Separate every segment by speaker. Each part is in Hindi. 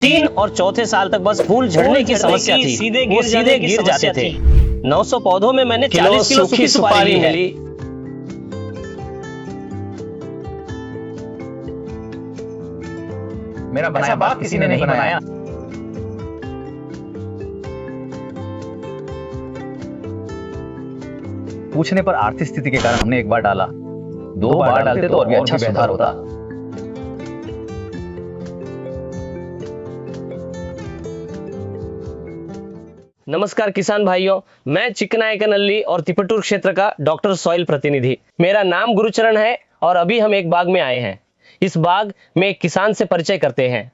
Speaker 1: 3 और चौथे साल तक बस फूल झड़ने की समस्या थी, वो सीधे गिर जाते थे। 900 पौधों में मैंने 40 किलो सूखी सुपारी मिली।
Speaker 2: मेरा बनाया बाप किसी ने नहीं बनाया। पूछने पर आर्थिक स्थिति के कारण हमने एक बार डाला, 2 बार डालते तो और भी अच्छा सुधार होता।
Speaker 1: नमस्कार किसान भाइयों, मैं चिकनायकनल्ली और तिपटूर क्षेत्र का डॉक्टर सॉइल प्रतिनिधि। मेरा नाम गुरुचरण है और अभी हम एक बाग में आए हैं। इस बाग में एक किसान से परिचय करते हैं।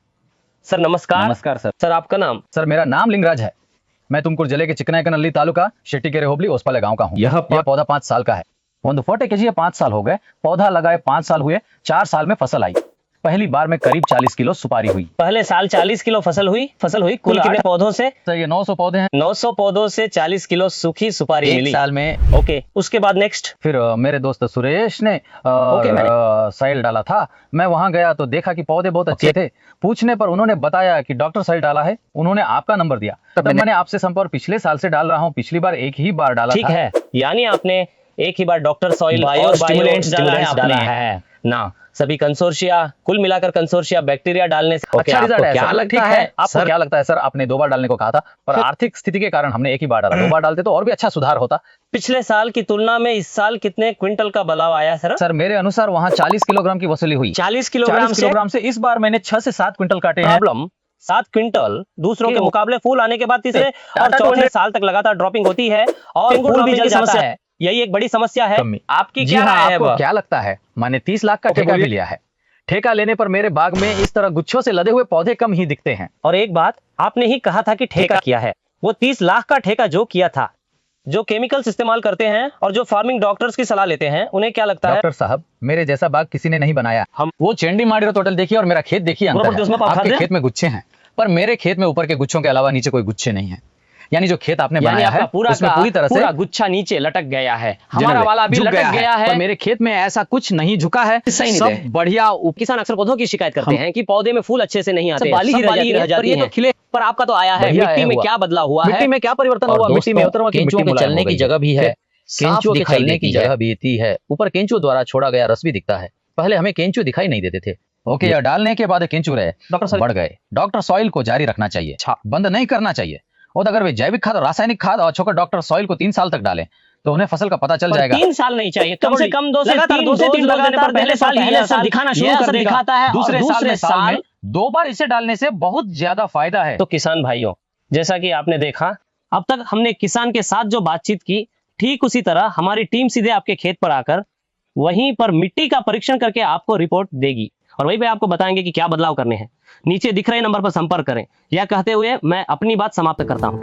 Speaker 1: सर नमस्कार।
Speaker 2: नमस्कार सर।
Speaker 1: सर आपका नाम?
Speaker 2: सर मेरा नाम लिंगराज है। मैं तुमकुर जिले के चिकनायकनल्ली तालुका शेट्टीकेरे होबली ओसपाले गांव का हूँ। यह पौधा 5 साल का है। ಒಂದು ಫೋಟೆ ಕೆಜಿಯ 5 साल हो गए। पौधा लगाए 5 साल हुए, 4 साल में फसल आई। पहली बार में करीब 40 किलो सुपारी हुई।
Speaker 1: पहले साल 40 किलो फसल हुई। कुल कितने पौधों से?
Speaker 2: सर ये 900 पौधे हैं।
Speaker 1: 900 पौधों से 40 किलो सूखी सुपारी
Speaker 2: एक
Speaker 1: मिली
Speaker 2: साल में।
Speaker 1: ओके, उसके बाद नेक्स्ट?
Speaker 2: फिर मेरे दोस्त सुरेश ने साइल डाला था। मैं वहां गया तो देखा कि पौधे बहुत अच्छे थे। पूछने पर उन्होंने बताया कि डॉक्टर साइल डाला है। उन्होंने आपका नंबर दिया, तब मैंने आपसे संपर्क पिछले साल से डाल रहा हूँ। पिछली बार एक ही बार डाला
Speaker 1: ठीक
Speaker 2: था।
Speaker 1: है, यानी आपने एक ही बार डॉक्टर सॉइल
Speaker 2: बायो स्टिमुलेंट्स
Speaker 1: डाला है ना। सभी कंसोर्शिया, कुल मिलाकर कंसोर्शिया बैक्टीरिया डालने से
Speaker 2: अच्छा रिजल्ट है।
Speaker 1: क्या लगता है?
Speaker 2: आपको क्या लगता है सर? आपने 2 बार डालने को कहा था, पर आर्थिक स्थिति के कारण हमने एक ही बार डाला। 2 बार डालते तो और भी अच्छा सुधार होता।
Speaker 1: पिछले साल की तुलना में इस साल कितने क्विंटल का बदलाव आया सर?
Speaker 2: सर मेरे अनुसार वहाँ 40 किलोग्राम की वसूली हुई।
Speaker 1: 40 किलोग्राम
Speaker 2: से इस बार मैंने 6 से 7 क्विंटल काटे हैं।
Speaker 1: प्रॉब्लम 7 क्विंटल दूसरों के मुकाबले फूल आने के बाद तीसरे और चौथे साल तक लगातार ड्रॉपिंग होती है और फूल भी जल जाता है। यही एक बड़ी समस्या है। आपकी क्या राय है?
Speaker 2: आपको क्या लगता है? मैंने 30 लाख का ठेका भी लिया है। ठेका लेने पर मेरे बाग में इस तरह गुच्छों से लदे हुए पौधे कम ही दिखते हैं।
Speaker 1: और एक बात, आपने ही कहा था कि ठेका किया है। वो 30 लाख का ठेका जो किया था, जो केमिकल्स इस्तेमाल करते हैं और जो फार्मिंग डॉक्टर्स की सलाह लेते हैं, उन्हें क्या लगता है?
Speaker 2: डॉक्टर साहब, मेरे जैसा बाग किसी ने नहीं बनाया। हम वो चेंडी माडिरो टोटल देखिए और मेरा खेत देखिए, अंतर है। आपके खेत में गुच्छे हैं, पर मेरे खेत में ऊपर के गुच्छों के अलावा नीचे कोई गुच्छे नहीं है। यानी जो खेत आपने बनाया है उसमें पूरी तरह से
Speaker 1: गुच्छा नीचे लटक गया है। हमारा वाला भी लटक गया है,
Speaker 2: पर मेरे खेत में ऐसा कुछ नहीं झुका है। सब बढ़िया।
Speaker 1: किसान अक्सर पौधों की शिकायत करते हैं कि पौधे में फूल अच्छे से नहीं आते, बाली ही रह जाती है। तो खिले, पर आपका तो आया है। मिट्टी में क्या बदलाव हुआ है?
Speaker 2: मिट्टी में क्या परिवर्तन हुआ? मिट्टी में
Speaker 3: केंचुओं के चलने की जगह भी है,
Speaker 2: केंचुओं के चलने की जगह भी थी है। ऊपर केंचुओं द्वारा छोड़ा गया रस भी दिखता है। पहले हमें केंचुए दिखाई नहीं देते थे। ओके, यह डालने के बाद केंचुए रहे, बढ़ गए। डॉक्टर सॉइल को जारी रखना चाहिए, बंद नहीं करना चाहिए। और अगर वे जैविक खाद और रासायनिक खाद और छोकर डॉक्टर सॉइल को 3 साल तक डालें तो उन्हें फसल का पता चल जाएगा।
Speaker 1: 3 साल नहीं चाहिए, कम से कम 2 से 3 लगाने पर पहले साल दिखाना शुरू कर देगा।
Speaker 2: दिखाता है। दूसरे साल में 2 बार इसे डालने से बहुत ज्यादा फायदा है।
Speaker 1: तो किसान भाइयों, जैसा कि आपने देखा, अब तक हमने किसान के साथ जो बातचीत की, ठीक उसी तरह हमारी टीम सीधे आपके खेत पर आकर वहीं पर मिट्टी का परीक्षण करके आपको रिपोर्ट देगी और वहीं पे आपको बताएंगे कि क्या बदलाव करने हैं। नीचे दिख रहे नंबर पर संपर्क करें। यह कहते हुए मैं अपनी बात समाप्त करता हूं।